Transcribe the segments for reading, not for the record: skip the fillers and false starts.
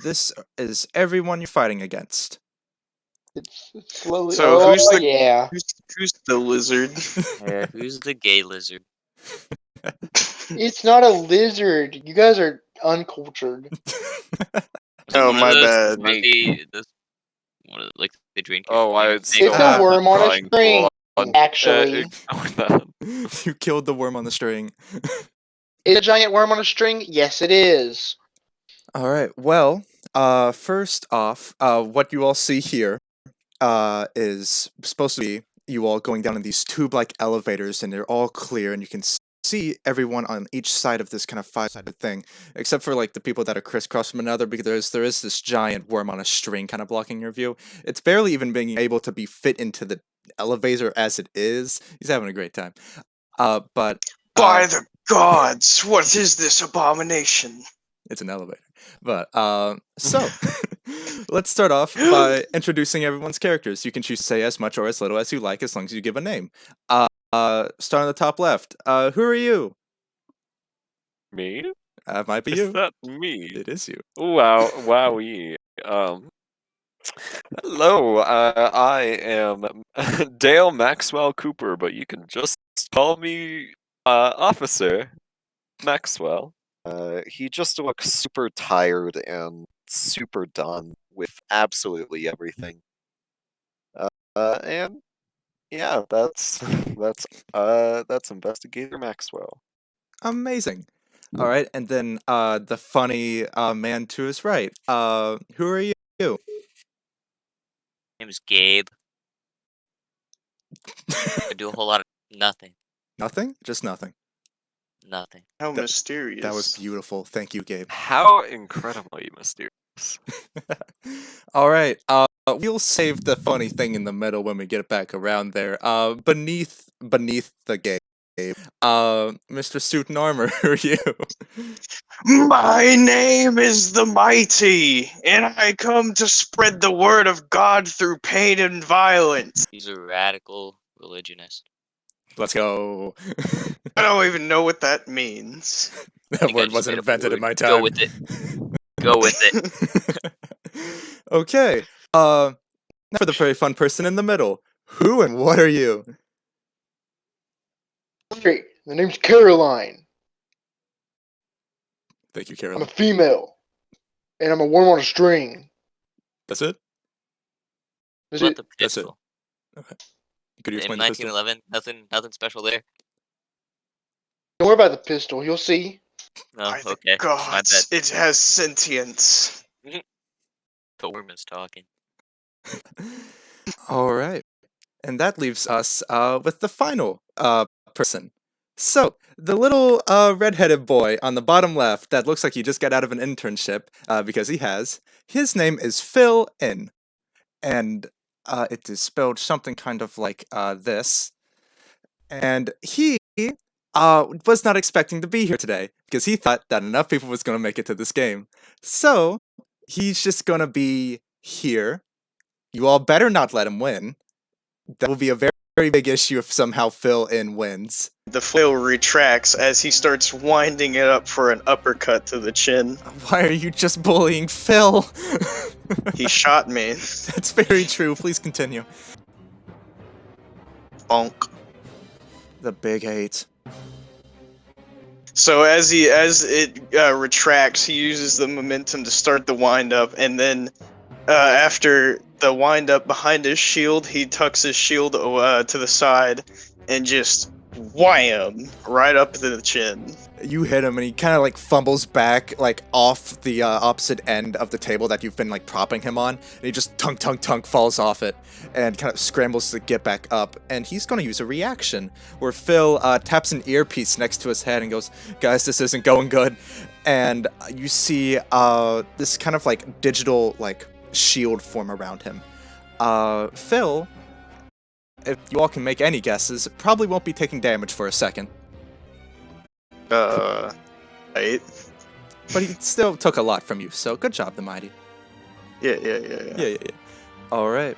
This is everyone you're fighting against. It's slowly. So Oh who's the yeah. who's the lizard? Yeah, who's the gay lizard? It's not a lizard. You guys are uncultured. Was it Oh, one of my those bad. funny, one of like the drink? Oh, I would It's still a have worm on a drawing string, blood. actually. Ignore that. You killed the worm on the string. Is it a giant worm on a string? Yes, it is. All right. Well, first off, what you all see here is supposed to be you all going down in these tube-like elevators, and they're all clear, and you can see everyone on each side of this kind of five-sided thing, except for like the people that are crisscross from another, because there is this giant worm on a string kind of blocking your view. It's barely even being able to be fit into the elevator as it is. He's having a great time. But By the gods, what is this abomination? it's an elevator. But so let's start off by introducing everyone's characters. You can choose to say as much or as little as you like, as long as you give a name. Start on the top left. Who are you? Me? Might be Is you. that me? It is you. Wow, wowie. Hello, I am Dale Maxwell Cooper, but you can just call me Officer Maxwell. He just looks super tired and super done with absolutely everything. And yeah, that's Investigator Maxwell. Amazing. All right, and then the funny man to his right. Who are you? Name's Gabe. I do a whole lot of nothing. Nothing? Just nothing. Nothing. How That- mysterious. That was beautiful. Thank you, Gabe. How incredibly mysterious. All right. We'll save the funny thing in the middle when we get back around there. Beneath the Gabe. Mr. Suit and Armor, who are you? My name is the Mighty, and I come to spread the word of God through pain and violence. He's a radical religionist. Let's go. I don't even know what that means. That think I word just wasn't made up a invented in word. my time. Go with it. Go with it. Okay. Now for the very fun person in the middle. Who and what are you? Great. The name's Caroline. Thank you, I'm a Caroline. female, and I'm a worm on a string. That's it? Is What it? the That's it. pistol? Could you In explain the pistol? 1911, nothing special there. Don't worry about the pistol. You'll see. No, By the okay. My gods, bad. it has sentience. The worm is talking. All right. And that leaves us with the final person. So, the little redheaded boy on the bottom left that looks like he just got out of an internship, because he has, his name is Phil In. And it is spelled something kind of like this. And he was not expecting to be here today because he thought that enough people was going to make it to this game. So, he's just going to be here. You all better not let him win. That will be a very, very big issue if somehow Phil In wins. The flail retracts as he starts winding it up for an uppercut to the chin. Why are you just bullying Phil? He shot me. That's very true. Please continue. Bonk. The big 8. So as it retracts, he uses the momentum to start the wind up, and then after the wind up behind his shield, he tucks his shield to the side and just wham right up to the chin. You hit him and he kind of like fumbles back like off the opposite end of the table that you've been like propping him on, and he just tunk falls off it and kind of scrambles to get back up, and he's going to use a reaction where Phil taps an earpiece next to his head and goes, "Guys, this isn't going good." And you see this kind of like digital like shield form around him. Phil, if you all can make any guesses, probably won't be taking damage for a second. Right. But he still took a lot from you, so good job, the Mighty. Yeah. All right.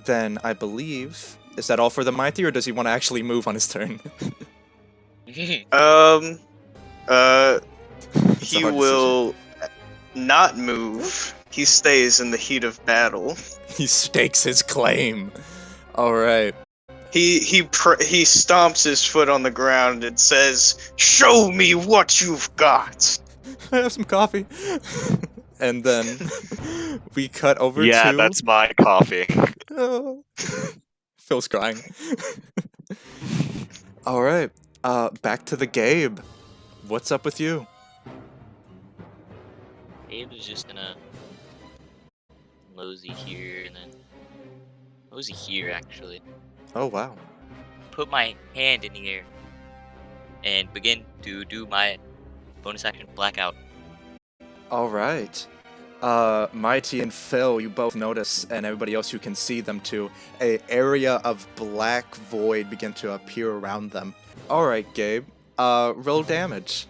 Then I believe, is that all for the Mighty, or does he want to actually move on his turn? He hard will. not move. He stays in the heat of battle. He stakes his claim. All right. He stomps his foot on the ground and says, "Show me what you've got." I have some coffee. And then we cut over Yeah, to... that's my coffee. Oh. Phil's crying. All right. Back to the Gabe. What's up with you? Abe is just gonna mosey here and then mosey here actually. Oh, wow. Put my hand in the air and begin to do my bonus action blackout. All right. Mighty and Phil, you both notice, and everybody else who can see them too, a area of black void begin to appear around them. All right, Gabe. Roll damage.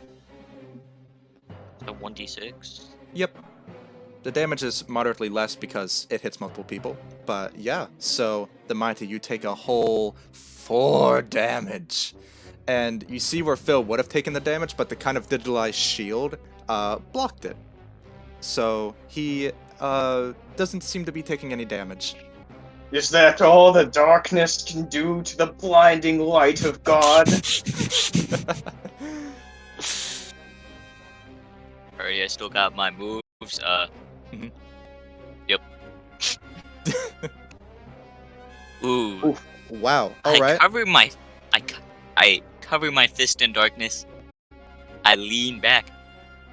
So 1d6. Yep. The damage is moderately less because it hits multiple people. But yeah, so the Mighty, you take a whole 4 damage. And you see where Phil would have taken the damage, but the kind of digitalized shield blocked it. So he doesn't seem to be taking any damage. Is that all the darkness can do to the blinding light of God? Alright, I still got my moves. Mhm. Yep. Ooh. Oof. Wow. I All right. cover my fist in darkness. I lean back,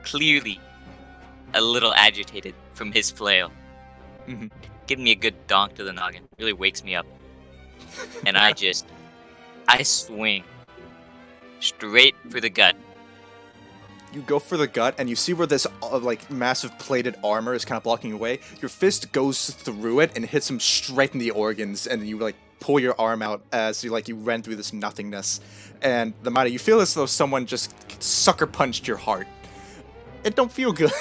clearly a little agitated from his flail. Mhm. Giving me a good donk to the noggin. Really wakes me up. And I swing straight for the gut. You go for the gut, and you see where this like massive plated armor is kind of blocking your way. Your fist goes through it and hits him straight in the organs, and you like pull your arm out as you run through this nothingness. And the Mighty, you feel as though someone just sucker punched your heart. It don't feel good.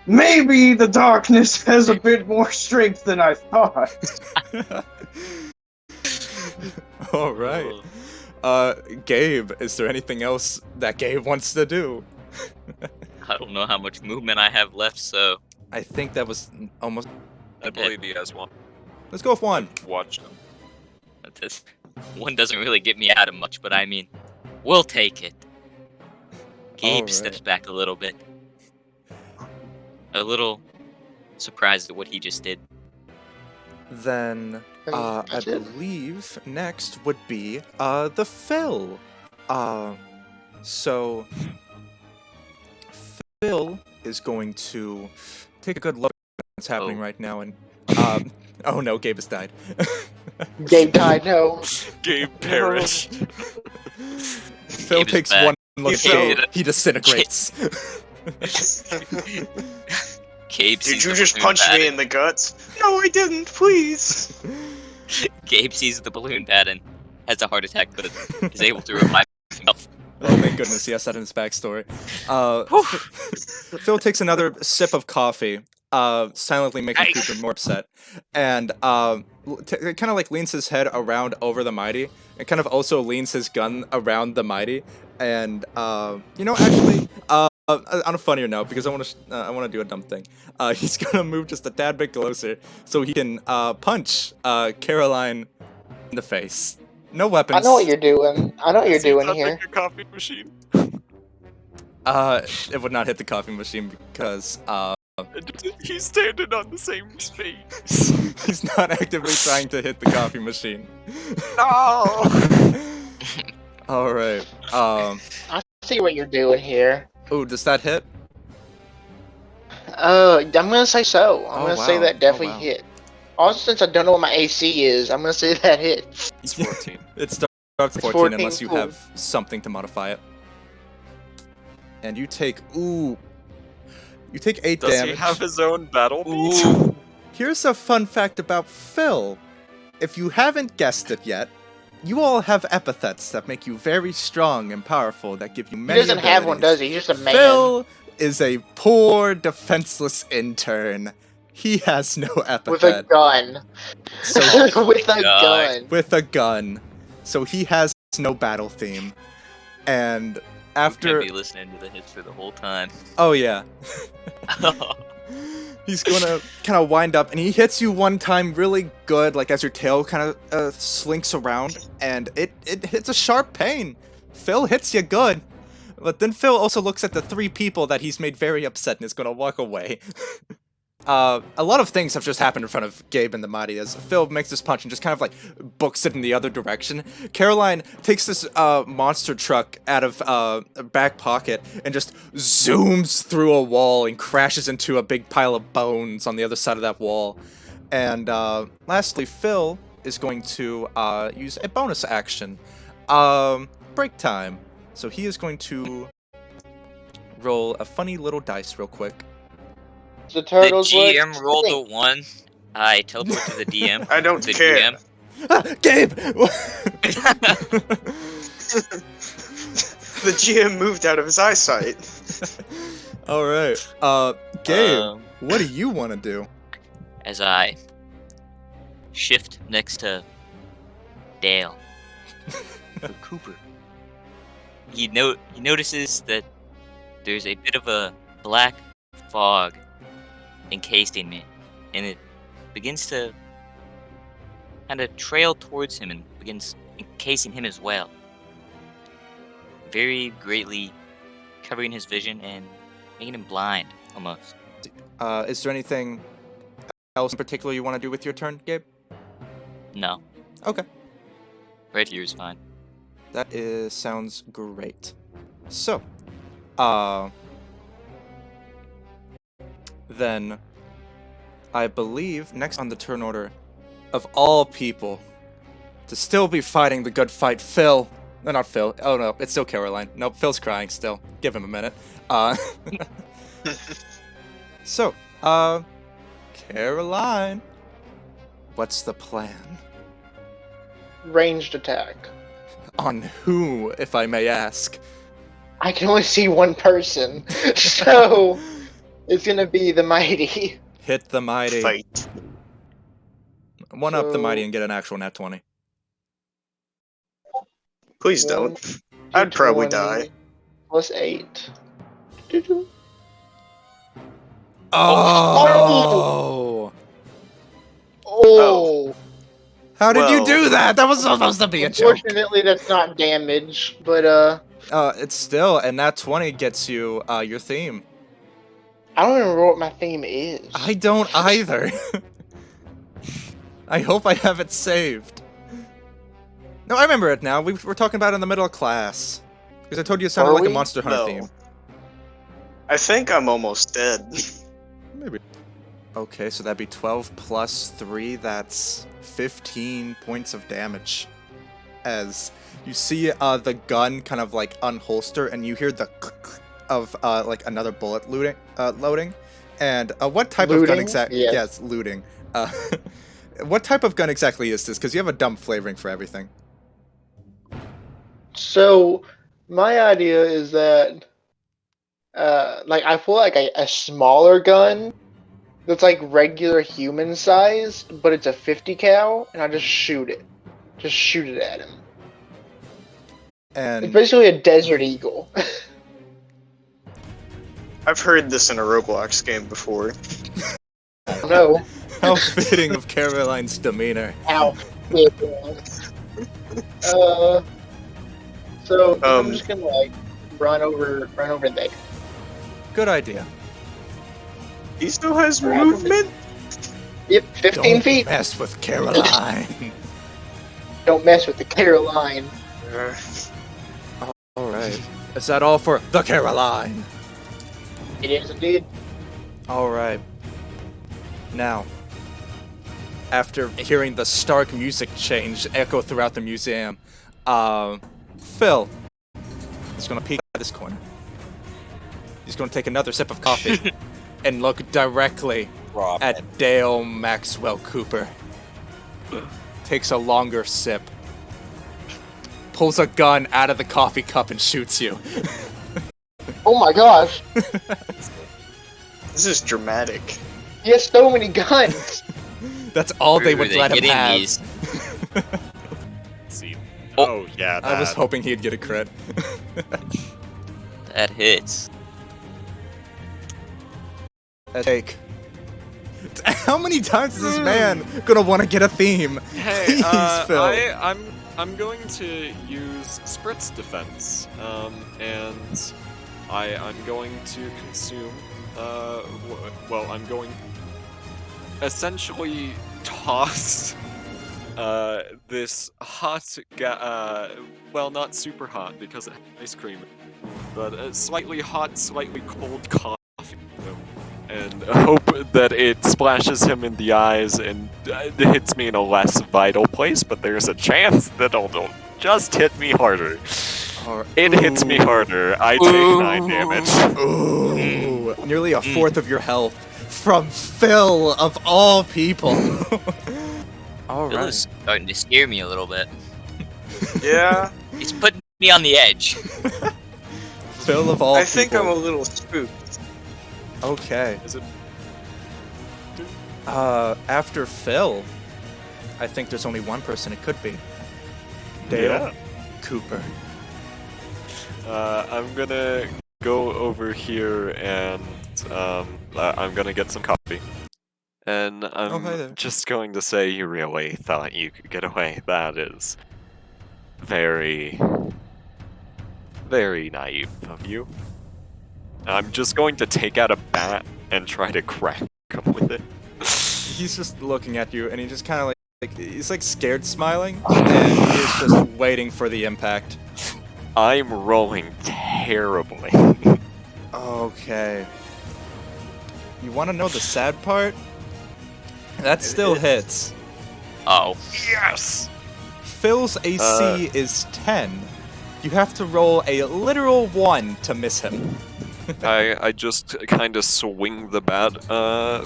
Maybe the darkness has a bit more strength than I thought. All right. Gabe, is there anything else that Gabe wants to do? I don't know how much movement I have left, so I think that was almost... I believe he has one. Let's go with 1. Watch him. this one doesn't really get me out of much, but I mean, we'll take it. Gabe Alright. steps back a little bit. A little surprised at what he just did. Then, I That's it. believe next would be, the Phil. So, Phil is going to take a good look at what's happening Oh. right now, and, oh no, Gabe has died. Gabe died, no. Gabe perished. Phil Gabe is takes back. one look He at Gabe, fell. he disintegrates. Gabe sees Did you the just balloon punch me bat in the guts? No, I didn't, please. Gabe sees the balloon bat and has a heart attack, but is able to revive himself. Oh, thank goodness, he has that in his backstory. Phil takes another sip of coffee, silently making Cooper more upset, and kind of like leans his head around over the Mighty, and kind of also leans his gun around the Mighty, and actually, on a funnier note, because I want to do a dumb thing, he's gonna move just a tad bit closer so he can punch Caroline in the face. No weapons. I know what you're doing. I know what you're Is he doing touching here. a coffee machine? It would not hit the coffee machine because He's standing on the same space. he's not actively trying to hit the coffee machine. No! All right. I see what you're doing here. Oh, does that hit? I'm gonna say so. I'm Oh, gonna say wow. that definitely Oh, wow. hit. Also, since I don't know what my AC is, I'm gonna say that hit. It's 14. It starts at 14, 14, unless you cool. have something to modify it. And you take 8 Does damage. he have his own battle beat? Ooh. Here's a fun fact about Phil. If you haven't guessed it yet, you all have epithets that make you very strong and powerful, that give you He many doesn't have one, abilities. does he? He's just a man. Phil is a poor, defenseless intern. He has no epithet. With a gun. So With a God. gun. with a gun. So he has no battle theme. And after be listening to the hits for the whole time. oh yeah, he's gonna kind of wind up, and he hits you one time really good, like as your tail kind of slinks around, and it hits a sharp pain. Phil hits you good, but then Phil also looks at the three people that he's made very upset and is gonna walk away. A lot of things have just happened in front of Gabe and the Mighty as Phil makes this punch and just kind of like books it in the other direction. Caroline takes this monster truck out of a back pocket and just zooms through a wall and crashes into a big pile of bones on the other side of that wall. And lastly, Phil is going to use a bonus action. Break time. So he is going to roll a funny little dice real quick. The The turtles GM rolled a 1. I teleport to the DM. I don't the care. GM. Gabe! The GM moved out of his eyesight. Alright. Gabe, Um, what do you want to do? As I shift next to Dale, or Cooper, he notices that there's a bit of a black fog encasing me, and it begins to kind of trail towards him and begins encasing him as well, very greatly covering his vision and making him blind almost. Is there anything else in particular you want to do with your turn, Gabe? No, Okay. right here is fine. That sounds great. So, then I believe next on the turn order, of all people, to still be fighting the good fight, Phil. No, not Phil. Oh no, it's still Caroline. Nope, Phil's crying still. Give him a minute. So, Caroline, what's the plan? ranged attack. On who, if I may ask? I can only see one person, so it's gonna be the Mighty. Hit the Mighty. Fight. One up the So- Mighty and get an actual nat 20. Please don't. I'd probably die. Plus 8. Doo-doo. Oh! Oh! How did you Well- do that? That was supposed to be a joke. Unfortunately, that's not damage, but It's still, and nat 20 gets you your theme. I don't even remember what my theme is. I don't either. I hope I have it saved. No, I remember it now. We were talking about it in the middle of class. Because I told you it sounded Are like a we? Monster Hunter No. theme. I think I'm almost dead. Maybe. Okay, so that'd be 12 plus 3. That's 15 points of damage. As you see the gun kind of like unholster, and you hear the of like another bullet loading. And what type of gun Looting? exactly? Yes. Yes, looting. What type of gun exactly is this? Because you have a dumb flavoring for everything. So, my idea is that, like, I feel like a smaller gun that's like regular human sized, but it's a 50 cal, and I just shoot it. Just shoot it at him. It's And basically a Desert Eagle. I've heard this in a Roblox game before. I don't know how fitting of Caroline's demeanor. how big it was. So I'm just gonna like run over there. Good idea. He still has movement? Yep, 15 Don't feet. mess with Caroline. Don't mess with the Caroline. All right. Is that all for the Caroline? It is indeed. All right. Now, after hearing the stark music change echo throughout the museum, Phil is gonna peek at this corner. He's gonna take another sip of coffee and look directly Rob. at Dale Maxwell Cooper. Takes a longer sip. Pulls a gun out of the coffee cup and shoots you. Oh my gosh, This is dramatic. he has so many guns. That's all they Where would were let him getting have. these? See. Oh. Oh, yeah, I was that. hoping he'd get a crit. That hits. Take. How many times is this man gonna want to get a theme? Hey, Please, Phil. I'm going to use Spritz Defense, and I'm going to consume, well, I'm going essentially toss, this hot, well, not super hot because it's ice cream, but slightly hot, slightly cold coffee, and hope that it splashes him in the eyes and hits me in a less vital place, but there's a chance that it'll just hit me harder. It hits me harder. I take 9 damage. Ooh, nearly a fourth of your health from Phil of all people. All Phil right. is starting to scare me a little bit. Yeah, He's putting me on the edge. Phil of all I think people. I'm a little spooked. Okay. Is it? After Phil, I think there's only one person it could be. Dale Yeah. Cooper. I'm gonna go over here and I'm gonna get some coffee. And I'm hi there. just going to say you really thought you could get away. That is very, very naive of you. I'm just going to take out a bat and try to crack him with it. He's just looking at you, and he just kind of like he's like scared, smiling, and he's just waiting for the impact. I'm rolling terribly. Okay. You want to know the sad part? That still hits. Oh. Yes! Phil's AC is 10. You have to roll a literal 1 to miss him. I just kind of swing the bat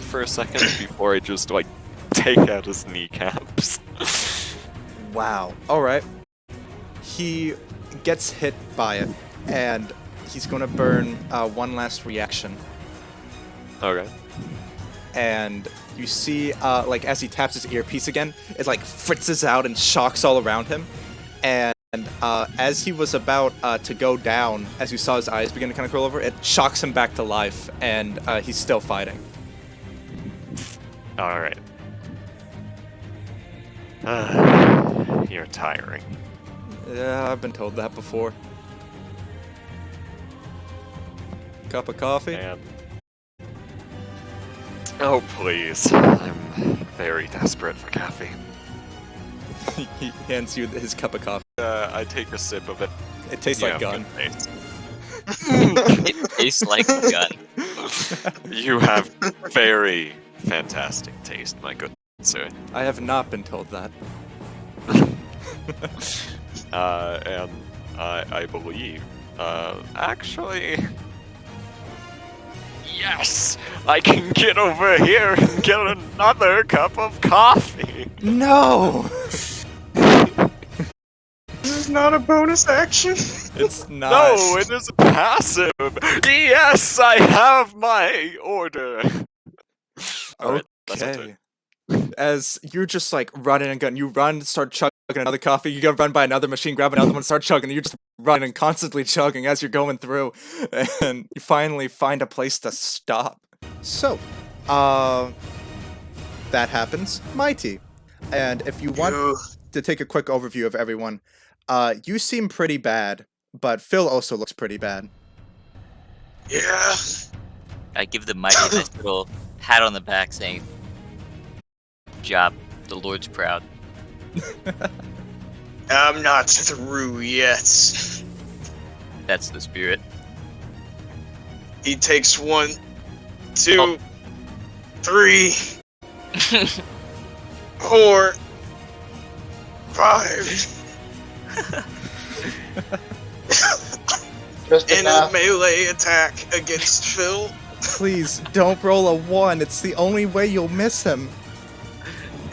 for a second before I just like take out his kneecaps. Wow. Alright. He gets hit by it, and he's gonna burn one last reaction. Okay. And you see, like, as he taps his earpiece again, it, like, fritzes out and shocks all around him. And as he was about to go down, as you saw his eyes begin to kind of curl over, it shocks him back to life, and he's still fighting. Alright. You're tiring. Yeah, I've been told that before. Cup of coffee? And... Oh, please. I'm very desperate for coffee. He hands you his cup of coffee. I take a sip of it. It tastes You like have gun. good taste. It tastes like a gun. You have very fantastic taste, my good sir. I have not been told that. And I believe, actually, yes, I can get over here and get another cup of coffee. No! This is not a bonus action. It's not. No, it is passive. Yes, I have my order. Alright, that's my turn. Okay. As you're just like running and gun, you run, start chugging another coffee, you go run by another machine, grab another one, start chugging, and you're just running and constantly chugging as you're going through, and you finally find a place to stop. So, that happens. Mighty. And if you want Ew. to take a quick overview of everyone, you seem pretty bad, but Phil also looks pretty bad. Yeah. I give the mighty a nice little pat on the back saying, "Good job, the Lord's proud." I'm not through yet. That's the spirit. He takes 1, 2, 3, 4, 5. Just In a enough. melee attack against Phil. Please, don't roll a 1. It's the only way you'll miss him.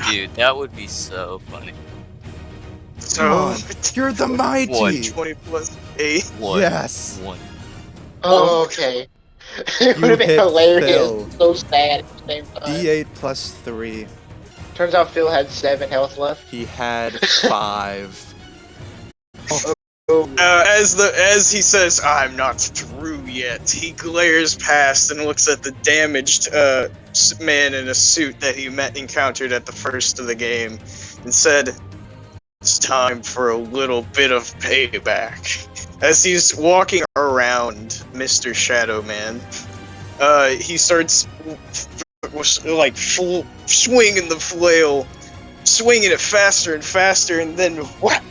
Dude, that would be so funny. Come So, on. You're the mighty. 20 plus 8. One. Yes. One. Oh, okay. It You would have been hit hilarious. Phil. So sad at the same time. D8 plus 3. Turns out Phil had 7 health left. He had 5. As he says, "I'm not through yet," he glares past and looks at the damaged man in a suit that he encountered at the first of the game, and said, "It's time for a little bit of payback." As he's walking around Mr. Shadow Man, he starts like swinging the flail, swinging it faster and faster, and then whack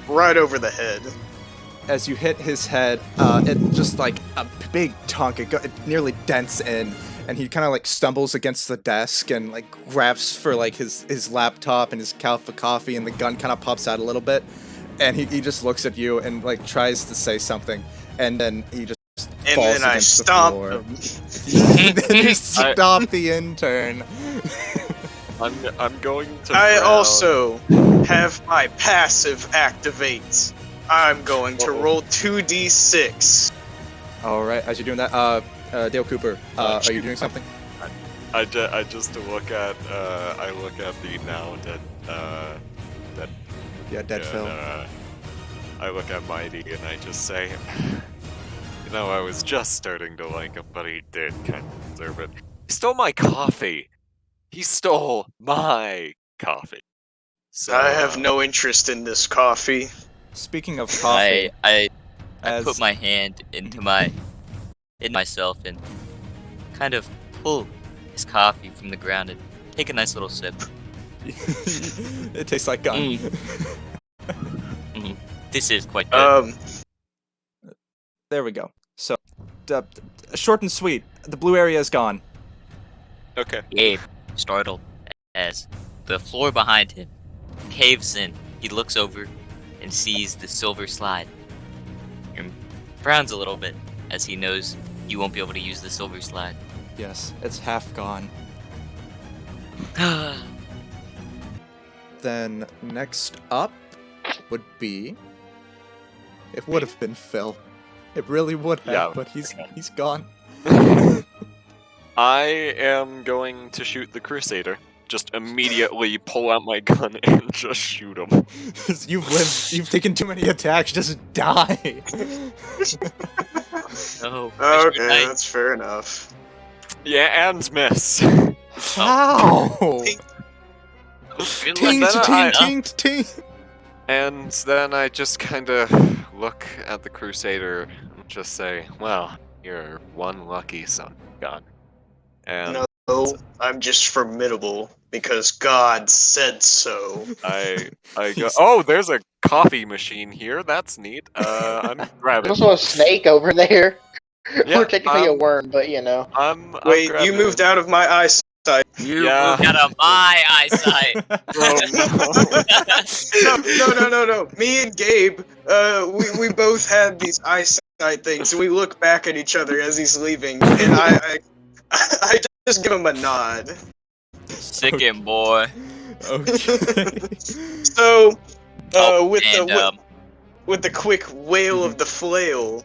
right over the head. As you hit his head, it just like a big tunk. It nearly dents in, and he kind of like stumbles against the desk and like grabs for like his laptop and his cup of coffee, and the gun kind of pops out a little bit, and he just looks at you and like tries to say something, and then he just falls And then I against the stomp floor. him. Then you stop the intern. I'm going to. I frown. also have my passive activate. I'm going to roll 2d6. All right, as you're doing that, Dale Cooper, are you doing something? I just look at I look at the now dead Yeah, dead Phil. I look at Mighty and I just say, you know, I was just starting to like him, but he did kind of deserve it. He stole my coffee. He stole my coffee. So I have no interest in this coffee. Speaking of coffee, I as put my hand into myself and kind of pull his coffee from the ground and take a nice little sip. it tastes like gun. This is quite good. There we go. So, short and sweet. The blue area is gone. okay. Gabe, startled as the floor behind him caves in. He looks over and sees the silver slide and frowns a little bit as he knows you won't be able to use the silver slide. Yes, it's half gone. Then next up would be. It would have been Phil. It really would have, Yeah, but he's gone. I am going to shoot the Crusader. Just immediately pull out my gun and just shoot him. You've taken too many attacks, just die. No. Okay, that's fair enough. Yeah, and miss. How? Good Ting, luck. ting, ting, ting. And then I just kind of look at the Crusader and just say, well, you're one lucky son of God. And No, I'm just formidable because God said so. I go, oh, there's a coffee machine here. That's neat. I'm grabbing. There's also a snake over there. Yeah, Or technically a worm, but you know. I'm Wait, you grabbing moved it. out of my eyesight. You Yeah. moved out of my eyesight. No. Me and Gabe, we both had these eyesight things, and we look back at each other as he's leaving, and I just give him a nod. Sickin' boy. Okay. So, Oh, with and, with the quick wail of the flail,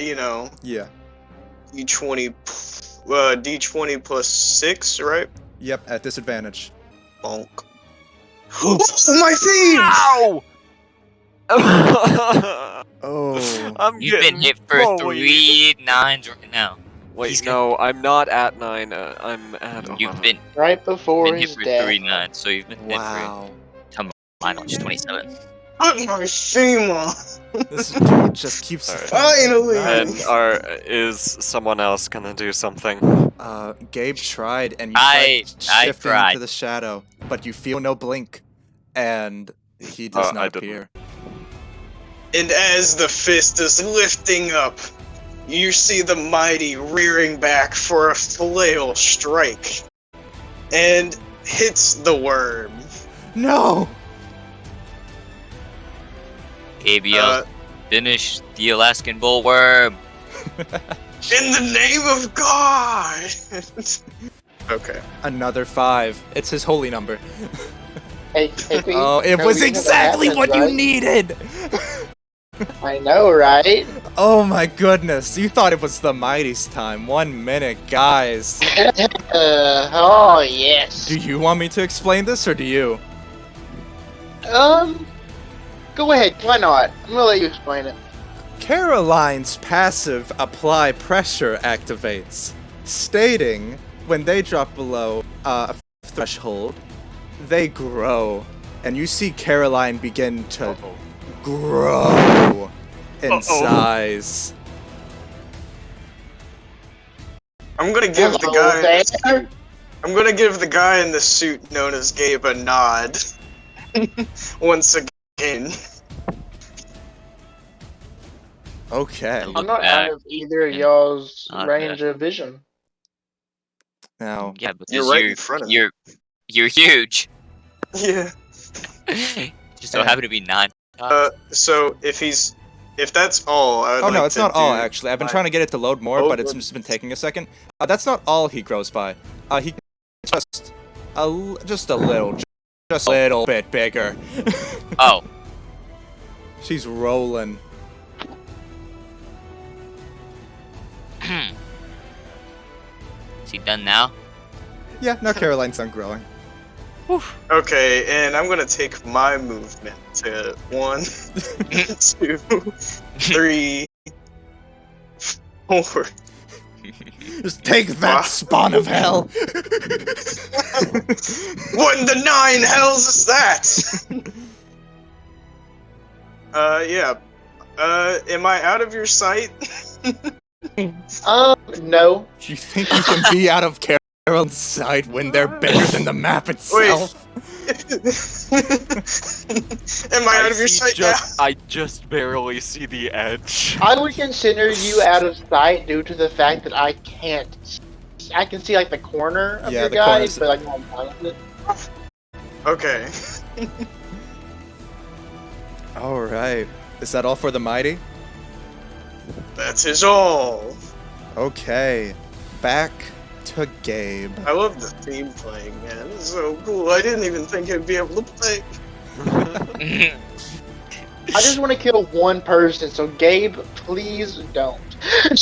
you know, Yeah. D20, D20 plus 6, right? Yep, at disadvantage. Bonk. Oh, my theme! Ow! Oh. I'm You've been getting hit for bullied. 3 9s right now. Wait, He's no, I'm not at 9. I'm at 11. You've been Right before hit his for death. 3 9s, so you've been Wow. hit for mine was 27. Put my theme on! This dude just keeps. Alright. Finally! And is someone else gonna do something? Gabe tried, and you I tried shifting tried. into the shadow, but you feel no blink, and he does I not didn't. appear. And as the fist is lifting up, you see the mighty rearing back for a flail strike. And hits the worm. No. Gabe yells, finish the Alaskan bullworm. In the name of God! Okay. Another 5. It's his holy number. Hey, Queen, Oh, it no was reason exactly happens, what you right? needed. I know, right? Oh my goodness, you thought it was the Mighty's time. 1 minute, guys. Oh, yes. Do you want me to explain this, or do you? Go ahead, why not? I'm gonna let you explain it. Caroline's passive apply pressure activates, stating when they drop below a threshold, they grow, and you see Caroline begin to grow in size. I'm gonna give the Hello guy. there. I'm gonna give the guy in the suit known as Gabe a nod. Once again. Okay. I'm not out of either of y'all's Okay. range of vision. Now, Yeah, because You're right in front of me. you're huge. Yeah. Just don't happen to be non. So if that's all, I would oh like no, it's to not all do actually. I've been my- trying to get it to load more, Oh, but it's good. just been taking a second. That's not all he grows by. He just just a little bit bigger. Oh, She's rolling. is he done now? Yeah, now Caroline's done growing. Okay, and I'm gonna take my movement to 1, 2, 3, 4. Just take that, spawn of hell! What in the 9 hells is that? Yeah. Am I out of your sight? No. Do you think you can be out of Caroline's sight when they're bigger than the map itself? Am I out of your sight now? I just barely see the edge. I would consider you out of sight due to the fact that I can't. I can see like the corner of Yeah, your the guys, corners. but like not behind it. Okay. Alright. Is that all for the mighty? That is all. Okay. Back to Gabe. I love the theme playing, man. It's so cool. I didn't even think I'd be able to play. I just want to kill one person, so Gabe, please don't. I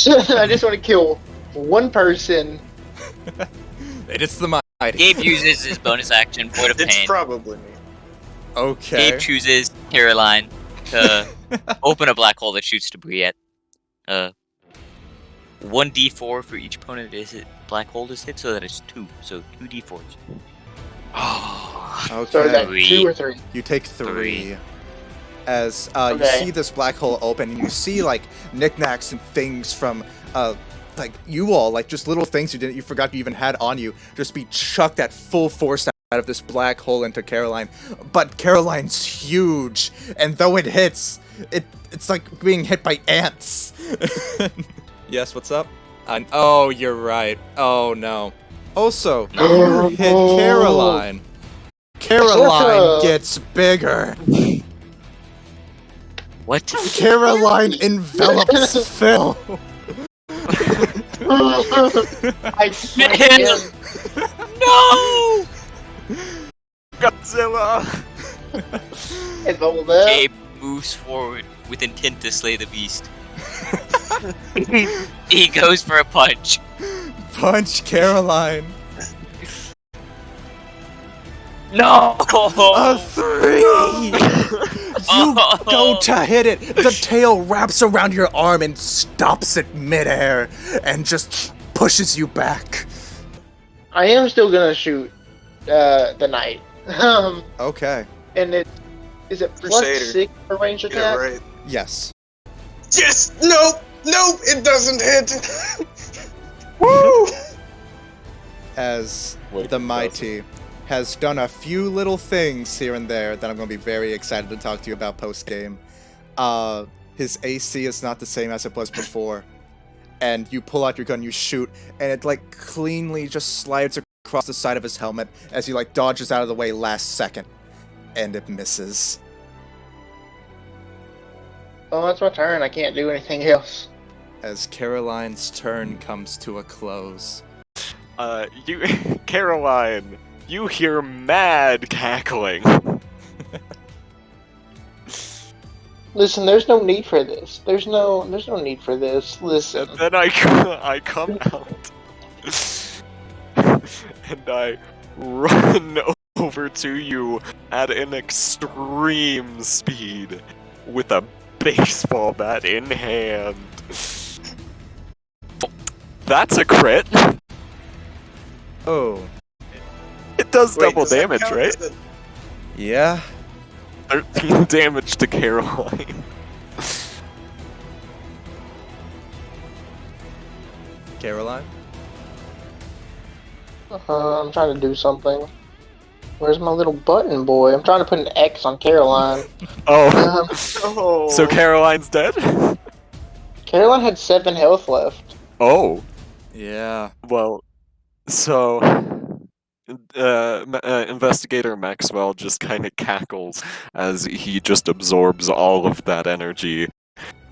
just want to kill one person. It's the mighty. Gabe uses his bonus action Void of It's Pain. probably me. Okay. Gabe chooses Caroline to open a black hole that shoots debris at 1d4 for each opponent is hit. Black hole is hit, so that is 2. So 2d4s. Okay. So is that Three. 2 or 3? You take 3. Three. As you Okay. see this black hole open, and you see like knickknacks and things from like you all, like just little things you forgot you even had on you, just be chucked at full force out of this black hole into Caroline. But Caroline's huge, and though it hits, it's like being hit by ants. Yes, what's up? Oh, you're right. Oh no. Also, you hit Caroline. Caroline gets bigger. What? Caroline envelops Phil. I can't. No! Godzilla! It's all that. Gabe moves forward with intent to slay the beast. He goes for a punch. Punch Caroline. No! A 3! You go to hit it. The tail wraps around your arm and stops it midair and just pushes you back. I am still gonna shoot the knight. Okay. And is it Crusader. +6 for range Get it attack? right. Yes. Yes! Nope! Nope! It doesn't hit! Woo! As Wait, the it mighty has done a few little things here and there that I'm going to be very excited to talk to you about post-game. His AC is not the same as it was before. And you pull out your gun, you shoot, and it like cleanly just slides across the side of his helmet as he like dodges out of the way last second. And it misses. Oh, that's my turn. I can't do anything else. As Caroline's turn comes to a close. Caroline, you hear mad cackling. Listen, there's no need for this. There's no need for this. Listen. And then I come out. And I run over to you at an extreme speed with a baseball bat in hand. That's a crit. Oh, It does Wait, double does that damage, count right? as a- yeah. 13 damage to Caroline. Caroline? I'm trying to do something. Where's my little button boy? I'm trying to put an X on Caroline. Oh, Oh. so Caroline's dead? Caroline had 7 health left. Oh, Yeah. well, so Investigator Maxwell just kind of cackles as he just absorbs all of that energy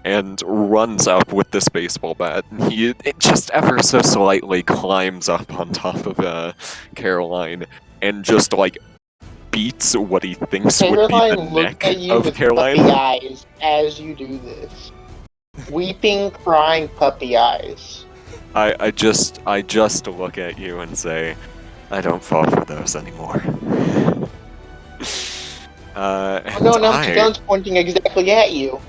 and runs up with this baseball bat. It just ever so slightly climbs up on top of Caroline and just like beats what he thinks would be the Caroline looks neck at you of with Caroline. puppy eyes as you do this. Weeping, crying puppy eyes. I just look at you and say, I don't fall for those anymore. Oh And no, now the gun's pointing exactly at you.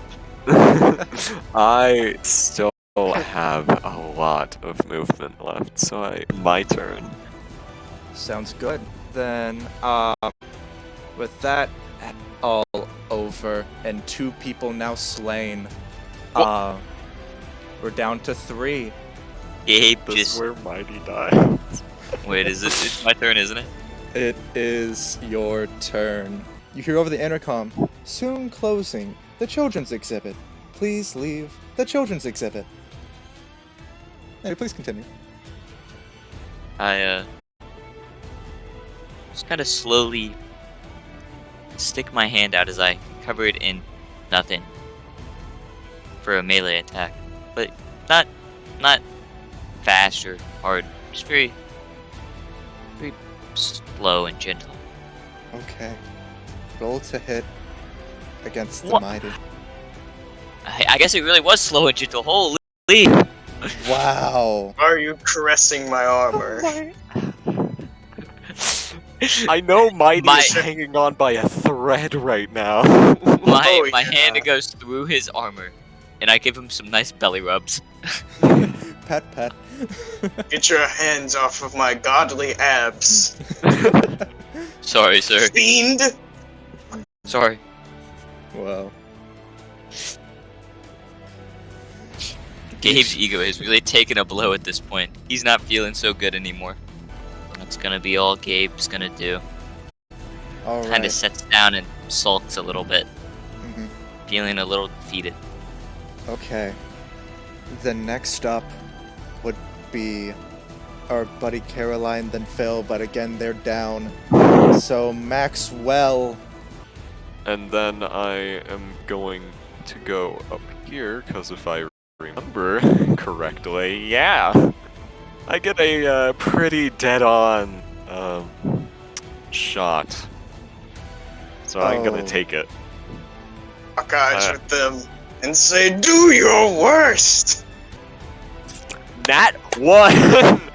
I still have a lot of movement left, so my turn. Sounds good. Then, with that all over and 2 people now slain, we're down to 3. Gabe This just. is where Mighty dies. Wait, it's my turn, isn't it? It is your turn. You hear over the intercom, soon closing the children's exhibit. Please leave the children's exhibit. Hey, please continue. I just kind of slowly stick my hand out as I cover it in nothing for a melee attack, but not fast or hard, just very slow and gentle. Okay. Roll to hit against the What? mighty. I guess it really was slow and gentle. Holy! Wow. Are you caressing my armor? I know Mighty My- is hanging on by a thread right now. My Oh, hand yeah. goes through his armor, and I give him some nice belly rubs. Pat, pat. Get your hands off of my godly abs, Sorry, sir. fiend! Sorry. Wow. Gabe's ego has really taken a blow at this point. He's not feeling so good anymore. That's gonna be all Gabe's gonna do. All Kind of right. sits down and sulks a little bit, Mhm. feeling a little defeated. Okay. The next up would be our buddy Caroline, then Phil, but again, they're down. So Maxwell. And then I am going to go up here, because if I remember correctly, yeah, I get a pretty dead-on shot. So I'm gonna Oh. take it. Lock eyes with them and say, "Do your worst." Nat 1!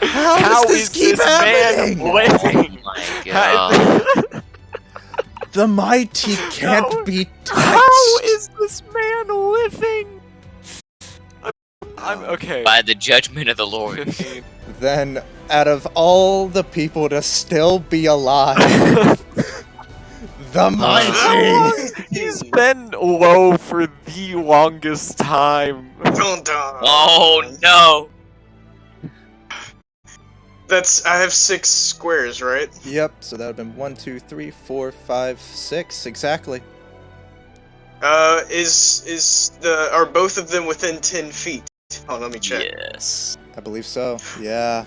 How does this keep happening? Oh living? my god. The mighty can't No. be How touched. is this man living? I'm okay. By the judgment of the Lord. 15. Then, out of all the people to still be alive, the mighty. He's been low for the longest time. Dun, dun. Oh no! I have 6 squares, right? Yep. So that would have been 1, 2, 3, 4, 5, 6. Exactly. Are both of them within 10 feet? Oh, let me check. Yes. I believe so. Yeah.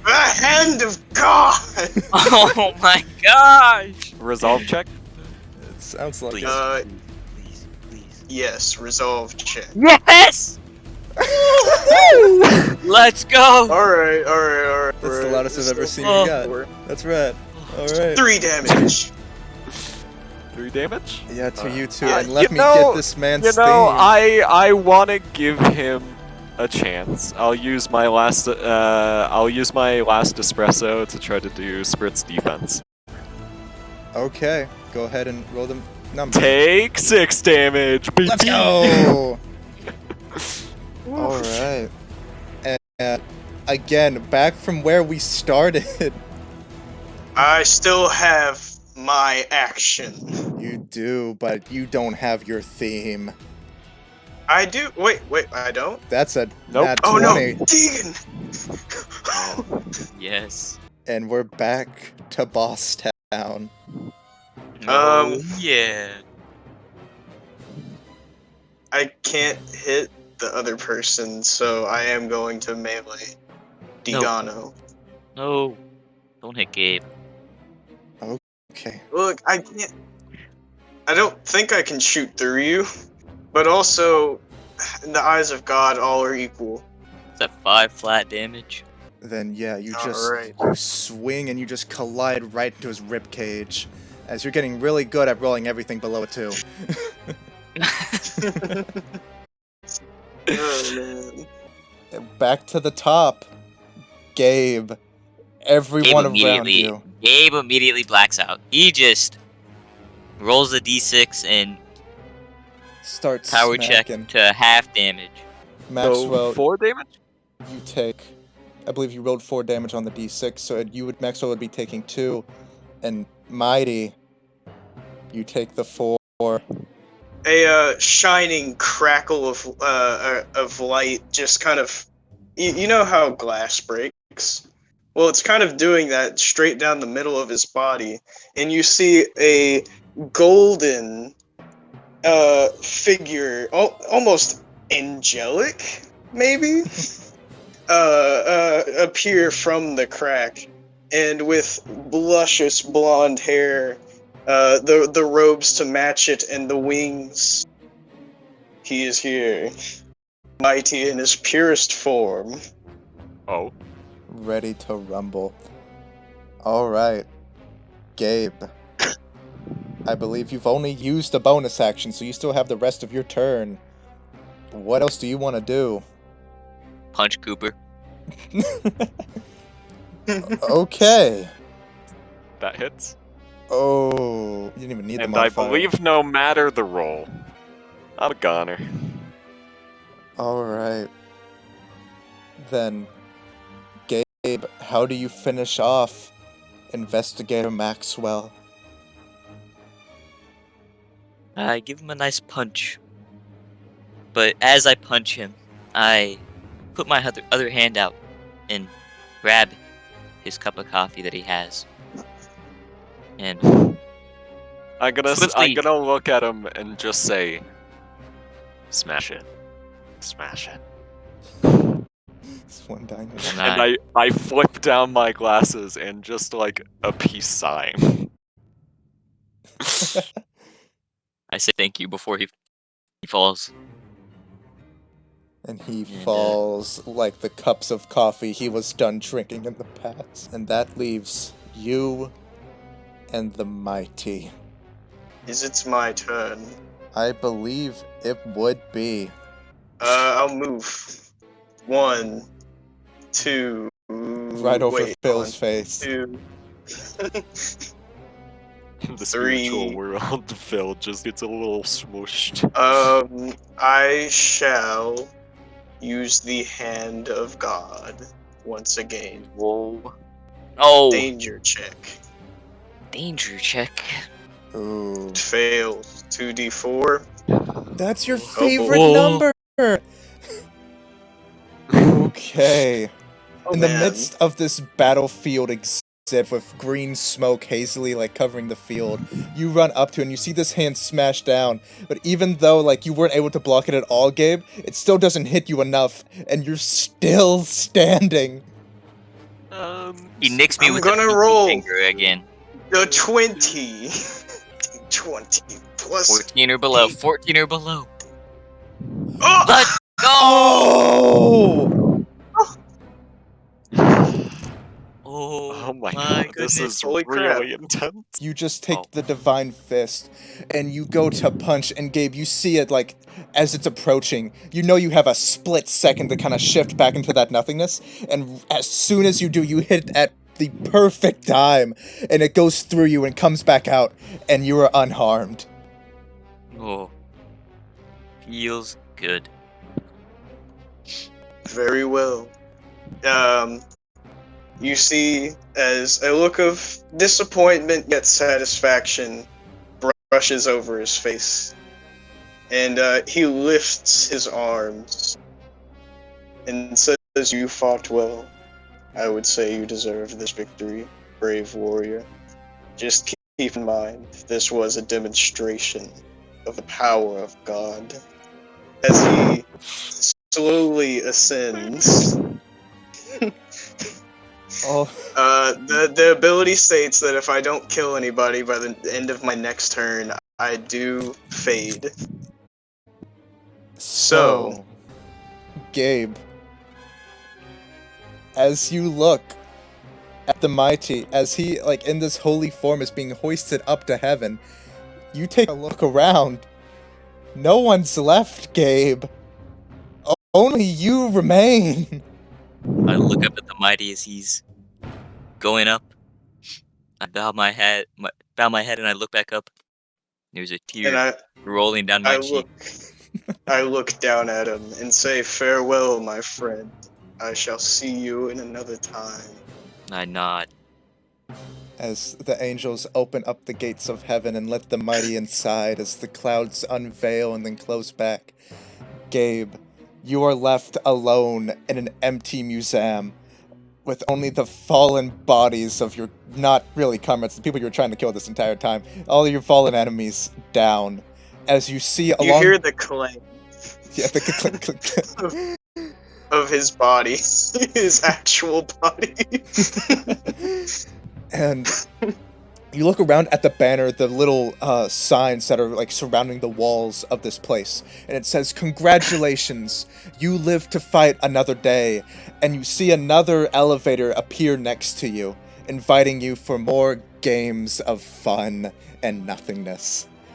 The hand of God! Oh my gosh! Resolve check? It sounds like Please. it. Please, please. Yes, resolve check. Yes! Let's go! Alright. That's the loudest I've ever seen Oh. you got. That's right. All right. 3 damage. 3 damage? Yeah, to you too. yeah, And let you me know- get this man's You know, theme. I want to give him a chance. I'll use my last espresso to try to do Spritz defense. Okay, go ahead and roll the number. Take 6 damage. Let's go! Alright. And again, back from where we started. I still have my action. You do, but you don't have your theme. I do. Wait, I don't. That's a Nope. nat Oh no, 20. Deegan. Yes. And we're back to Boss Town. Yeah. I can't hit the other person, so I am going to melee Digano. No. Don't hit Gabe. Okay. Look, I can't. I don't think I can shoot through you, but also, in the eyes of God, all are equal. Is that 5 flat damage? Then yeah, you just Alright. you swing and you just collide right into his rib cage, as you're getting really good at rolling everything below a 2. Oh man. Back to the top. Gabe. Everyone around you. Gabe immediately blacks out. He just rolls a d6 and Starts power smacking. check to half damage. Maxwell, 4 damage? you take, I believe you rolled 4 damage on the d6, so Maxwell would be taking 2, and Mighty, you take the 4. A shining crackle of light just kind of. You know how glass breaks? Well, it's kind of doing that straight down the middle of his body, and you see a golden figure, almost angelic, maybe, appear from the crack, and with luscious blonde hair, the robes to match it, and the wings. He is here, mighty in his purest form. Oh. Ready to rumble. Alright. Gabe. I believe you've only used a bonus action, so you still have the rest of your turn. What else do you want to do? Punch Cooper. Okay. That hits. Oh, you didn't even need the And I modifier. believe no matter the roll, I'm a goner. Alright. Then, Gabe, how do you finish off Investigator Maxwell? I give him a nice punch. But as I punch him, I put my other hand out and grab his cup of coffee that he has. And I'm Swiftly. gonna look at him and just say, smash it. Smash it. This one dying. and And I flip down my glasses and just like a peace sign. I say thank you before he falls. And he And, falls like the cups of coffee he was done drinking in the past. And that leaves you and the mighty. Is it my turn? I believe it would be. I'll move. 1, 2. Right over wait, Phil's 1, face. 2. The 3. spiritual world, Phil, just gets a little smooshed. I shall use the hand of God once again. Whoa. Oh, Danger check. danger check. Ooh. Fails. 2d4. That's your boy. favorite Whoa. number! Okay. Oh, In the man. midst of this battlefield exhibit with green smoke hazily like covering the field, you run up to it and you see this hand smash down. But even though like you weren't able to block it at all, Gabe, it still doesn't hit you enough, and you're still standing. He nicks me I'm with gonna the pinky roll. finger again. The 20. 20 plus. 14 or below. 14 or below. Oh! Let's go! Oh! Oh my god, this goodness. is Holy really crap. intense. You just take Oh. the divine fist and you go to punch, and Gabe, you see it like as it's approaching. You know you have a split second to kind of shift back into that nothingness, and as soon as you do, you hit at the perfect time, and it goes through you and comes back out, and you are unharmed. Oh, feels good. Very well. You see as a look of disappointment yet satisfaction brushes over his face. And he lifts his arms and says, "You fought well. I would say you deserve this victory, brave warrior. Just keep in mind, this was a demonstration of the power of God." As he slowly ascends, Oh, the ability states that if I don't kill anybody by the end of my next turn, I do fade. So, Gabe, as you look at the mighty, as he, like, in this holy form is being hoisted up to heaven, you take a look around. No one's left, Gabe. Only you remain. I look up at the mighty as he's going up. I bow my head, and I look back up. There's a and tear rolling down my cheek. I look down at him and say, "Farewell, my friend. I shall see you in another time." I nod. As the angels open up the gates of heaven and let the mighty inside, as the clouds unveil and then close back, Gabe, you are left alone in an empty museum with only the fallen bodies of your, not really comrades, the people you were trying to kill this entire time, all of your fallen enemies down. As you see along... You hear the clang Yeah, the click, click, click. of his body, his actual body. And you look around at the banner, the little signs that are like surrounding the walls of this place, and it says, "Congratulations, you live to fight another day." And you see another elevator appear next to you, inviting you for more games of fun and nothingness.